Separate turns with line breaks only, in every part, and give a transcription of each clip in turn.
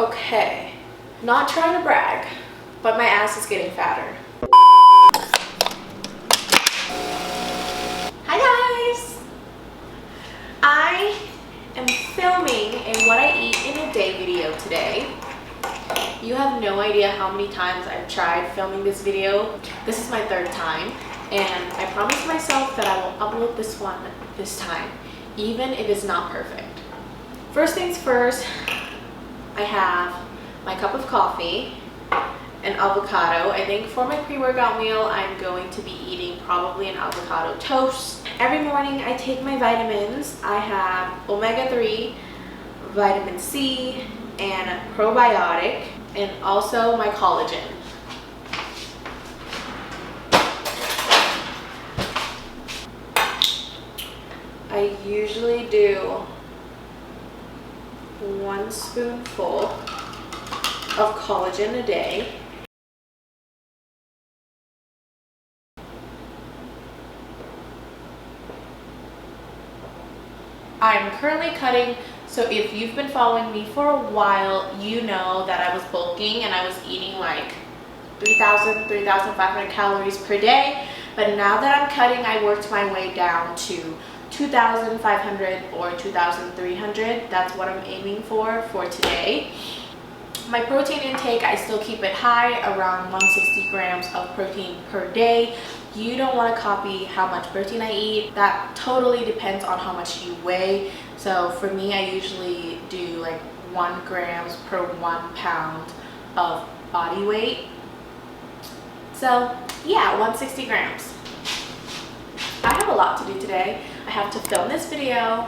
Okay, not trying to brag, but my ass is getting fatter. Hi guys! I am filming a what I eat in a day video today. You have no idea how many times I've tried filming this video. This is my third time, and I promised myself that I will upload this one this time, even if it's not perfect. First things first, I have my cup of coffee, an avocado. I think for my pre-workout meal, I'm going to be eating probably an avocado toast. Every morning I take my vitamins. I have omega-3, vitamin C, and probiotic, and also my collagen. I usually do 1 spoonful of collagen a day. I'm currently cutting, so if you've been following me for a while, you know that I was bulking and I was eating like 3,500 calories per day. But now that I'm cutting, I worked my way down to 2,500 or 2,300. That's what I'm aiming for today. My protein intake, I still keep it high, around 160 grams of protein per day. You don't want to copy how much protein I eat. That totally depends on how much you weigh. So for me, I usually do like 1 grams per 1 pound of body weight. So yeah, 160 grams. I have a lot to do today. I have to film this video,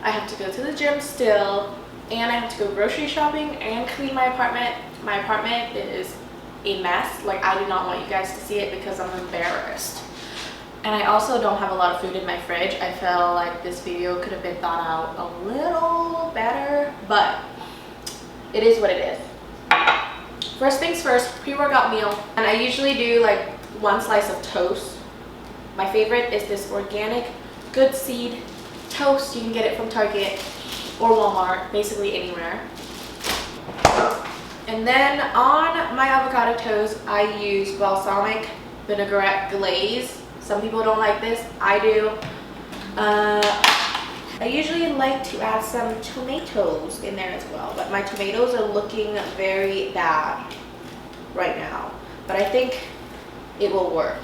I have to go to the gym still, and I have to go grocery shopping and clean my apartment. My apartment is a mess. Like, I do not want you guys to see it because I'm embarrassed. And I also don't have a lot of food in my fridge. I feel like this video could have been thought out a little better, but it is what it is. First things first, pre-workout meal. And I usually do like 1 slice of toast. My favorite is this organic good seed toast. You can get it from Target or Walmart, basically anywhere. And then on my avocado toast, I use balsamic vinaigrette glaze. Some people don't like this, I do. I usually like to add some tomatoes in there as well, but my tomatoes are looking very bad right now, but I think it will work.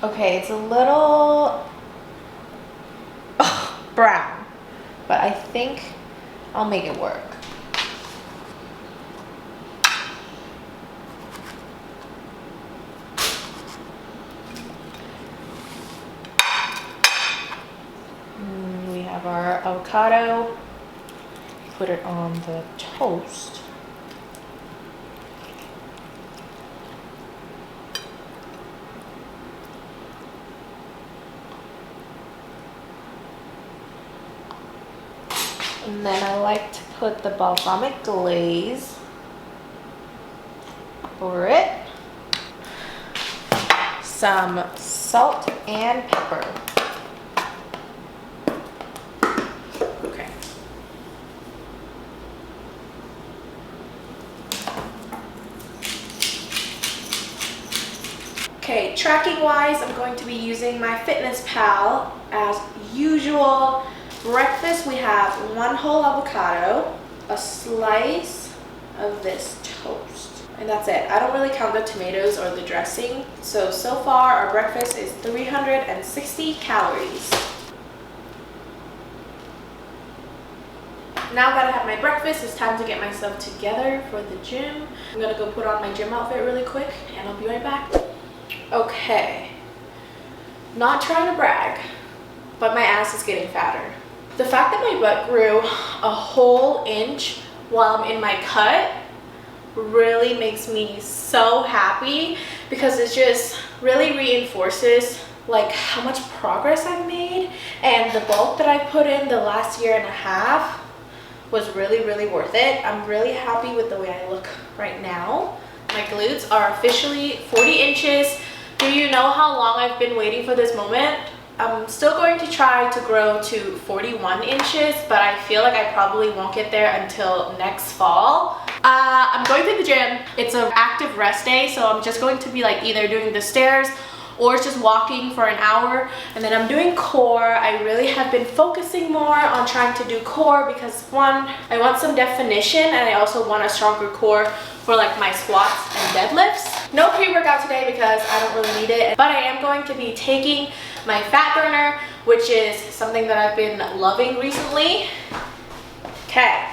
Okay, it's a little brown, but I think I'll make it work. We have our avocado. Put it on the toast. And then I like to put the balsamic glaze over it. Some salt and pepper. Okay. Okay, tracking wise, I'm going to be using my FitnessPal as usual. Breakfast, we have 1 whole avocado, a slice of this toast, and that's it. I don't really count the tomatoes or the dressing. So far our breakfast is 360 calories. Now that I have my breakfast, it's time to get myself together for the gym. I'm gonna go put on my gym outfit really quick and I'll be right back. Okay, not trying to brag, but my ass is getting fatter. The fact that my butt grew a whole inch while I'm in my cut really makes me so happy, because it just really reinforces like how much progress I've made, and the bulk that I put in the last 1.5 years was really worth it. I'm really happy with the way I look right now. My glutes are officially 40 inches. Do you know how long I've been waiting for this moment? I'm still going to try to grow to 41 inches, but I feel like I probably won't get there until next fall. I'm going to the gym. It's an active rest day, so I'm just going to be like either doing the stairs or it's just walking for an hour, and then I'm doing core. I really have been focusing more on trying to do core because one, I want some definition, and I also want a stronger core for like my squats and deadlifts. No pre-workout today because I don't really need it, but I am going to be taking my fat burner, which is something that I've been loving recently. Okay.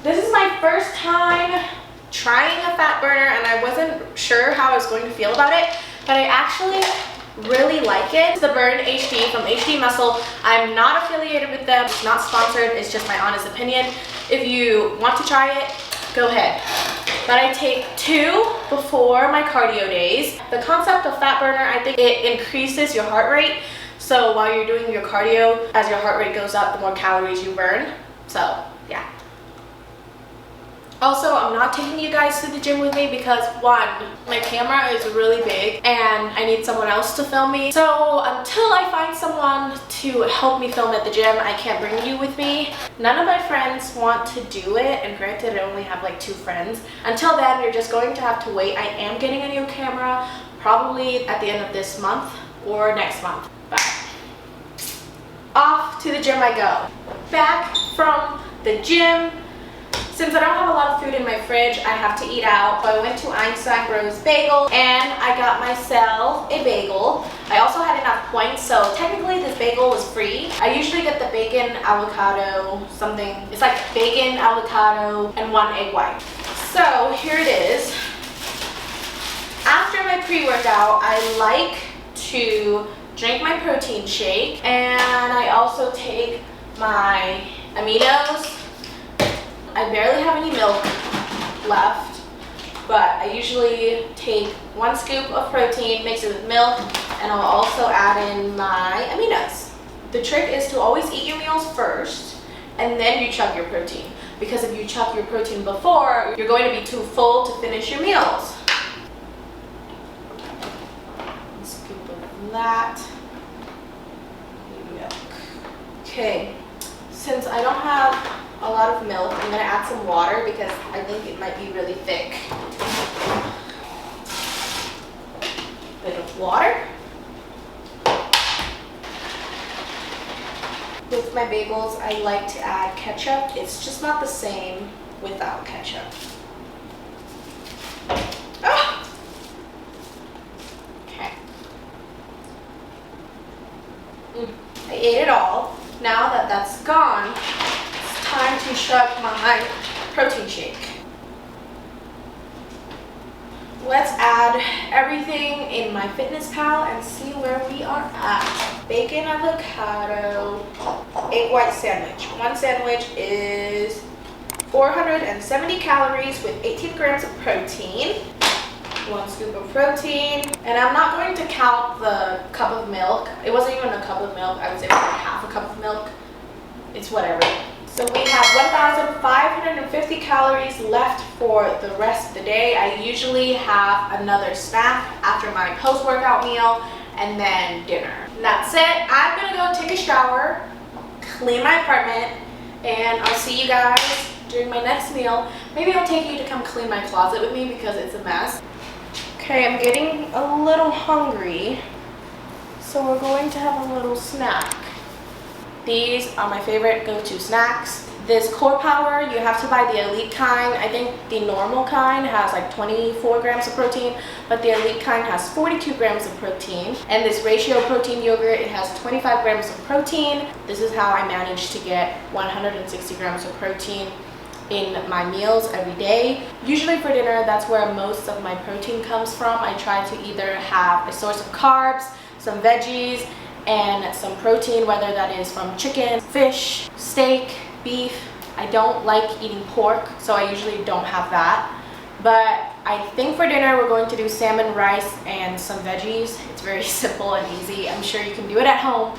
This is my first time trying a fat burner, and I wasn't sure how I was going to feel about it, but I actually really like it. It's the Burn HD from HD Muscle. I'm not affiliated with them. It's not sponsored. It's just my honest opinion. If you want to try it, go ahead. But I take 2 before my cardio days. The concept of fat burner, I think it increases your heart rate. So while you're doing your cardio, as your heart rate goes up, the more calories you burn. So yeah. Also, I'm not taking you guys to the gym with me because one, my camera is really big and I need someone else to film me. So until I find someone to help me film at the gym, I can't bring you with me. None of my friends want to do it, and granted I only have like 2 friends. Until then, you're just going to have to wait. I am getting a new camera probably at the end of this month or next month. But off to the gym I go. Back from the gym. Since I don't have a lot of food in my fridge, I have to eat out. So I went to Einstein Bros Bagel and I got myself a bagel. I also had enough points, so technically this bagel was free. I usually get the bacon, avocado, something. It's like bacon, avocado, and 1 egg white. So here it is. After my pre-workout, I like to drink my protein shake, and I also take my aminos. I barely have any milk left, but I usually take 1 scoop of protein, mix it with milk, and I'll also add in my aminos. The trick is to always eat your meals first, and then you chug your protein. Because if you chug your protein before, you're going to be too full to finish your meals. 1 scoop of that. Milk. Okay, since I don't have a lot of milk, I'm gonna add some water because I think it might be really thick. Bit of water. With my bagels, I like to add ketchup. It's just not the same without ketchup. Ah! Okay. I ate it all. Now that that's gone, time to chug my protein shake. Let's add everything in my Fitness Pal and see where we are at. Bacon, avocado, egg white sandwich. 1 sandwich is 470 calories with 18 grams of protein. 1 scoop of protein. And I'm not going to count the cup of milk. It wasn't even a cup of milk. I would say about half a cup of milk. It's whatever. So we have 1,550 calories left for the rest of the day. I usually have another snack after my post-workout meal and then dinner. And that's it. I'm gonna go take a shower, clean my apartment, and I'll see you guys during my next meal. Maybe I'll take you to come clean my closet with me because it's a mess. Okay, I'm getting a little hungry, so we're going to have a little snack. These are my favorite go-to snacks. This Core Power, you have to buy the Elite kind. I think the normal kind has like 24 grams of protein, but the Elite kind has 42 grams of protein. And this Ratio Protein Yogurt, it has 25 grams of protein. This is how I manage to get 160 grams of protein in my meals every day. Usually for dinner, that's where most of my protein comes from. I try to either have a source of carbs, some veggies, and some protein, whether that is from chicken, fish, steak, beef. I don't like eating pork, so I usually don't have that. But I think for dinner we're going to do salmon, rice, and some veggies. It's very simple and easy. I'm sure you can do it at home.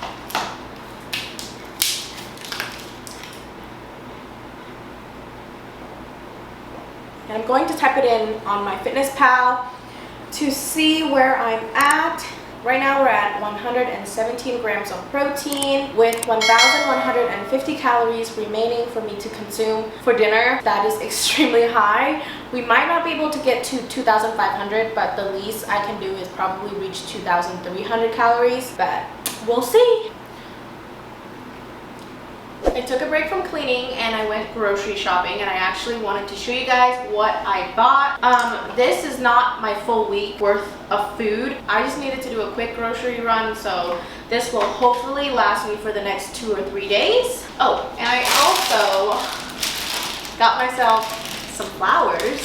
And I'm going to type it in on my Fitness Pal to see where I'm at. Right now we're at 117 grams of protein with 1,150 calories remaining for me to consume for dinner. That is extremely high. We might not be able to get to 2,500, but the least I can do is probably reach 2,300 calories, but we'll see. I took a break from cleaning and I went grocery shopping, and I actually wanted to show you guys what I bought. This is not my full week worth of food. I just needed to do a quick grocery run, so this will hopefully last me for the next 2 or 3 days. Oh, and I also got myself some flowers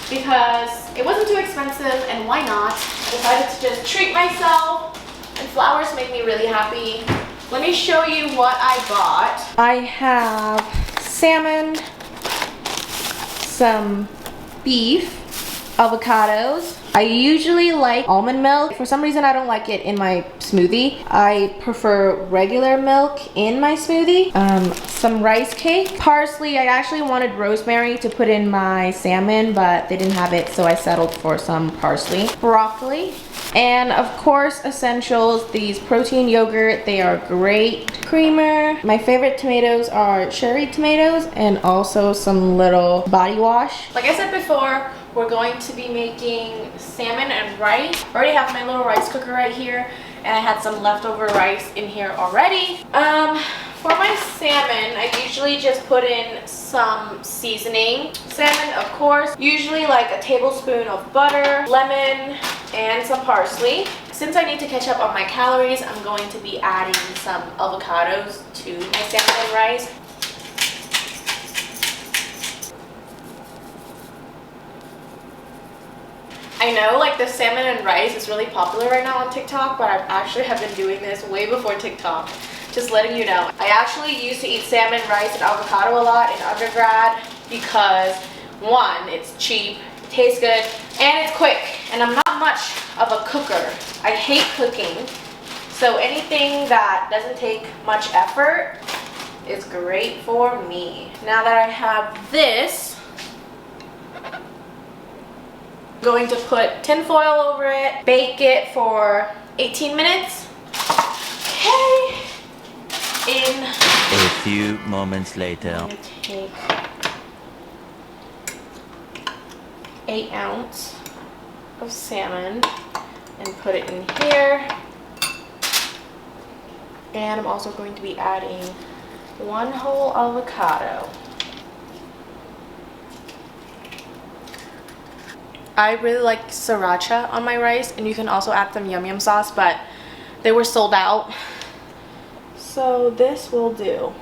because it wasn't too expensive, and why not? I decided to just treat myself, and flowers make me really happy. Let me show you what I bought. I have salmon, some beef, avocados. I usually like almond milk. For some reason I don't like it in my smoothie. I prefer regular milk in my smoothie. Some rice cake. Parsley. I actually wanted rosemary to put in my salmon, but they didn't have it, so I settled for some parsley. Broccoli. And of course, essentials, these protein yogurt, they are great. Creamer. My favorite tomatoes are cherry tomatoes, and also some little body wash. Like I said before, we're going to be making salmon and rice. I already have my little rice cooker right here, and I had some leftover rice in here already. For my salmon, I usually just put in some seasoning. Salmon, of course, usually like a tablespoon of butter, lemon, and some parsley. Since I need to catch up on my calories, I'm going to be adding some avocados to my salmon and rice. I know like the salmon and rice is really popular right now on TikTok, but I actually have been doing this way before TikTok. Just letting you know. I actually used to eat salmon, rice, and avocado a lot in undergrad because one, it's cheap, it tastes good, and it's quick. And I'm not much of a cooker. I hate cooking. So anything that doesn't take much effort is great for me. Now that I have this, I'm going to put tin foil over it, bake it for 18 minutes. Okay.
A few moments later.
I'm going to take 8 ounces of salmon and put it in here. And I'm also going to be adding 1 whole avocado. I really like sriracha on my rice, and you can also add some yum yum sauce, but they were sold out. So this will do.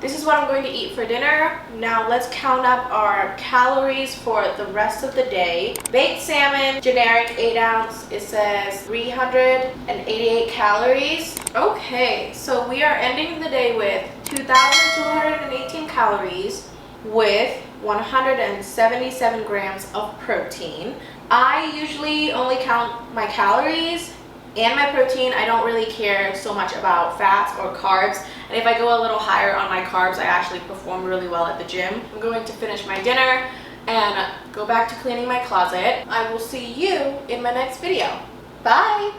This is what I'm going to eat for dinner. Now let's count up our calories for the rest of the day. Baked salmon, generic 8 ounce, it says 388 calories. Okay, so we are ending the day with 2,218 calories with 177 grams of protein. I usually only count my calories and my protein. I don't really care so much about fats or carbs, and if I go a little higher on my carbs, I actually perform really well at the gym. I'm going to finish my dinner and go back to cleaning my closet. I will see you in my next video. Bye!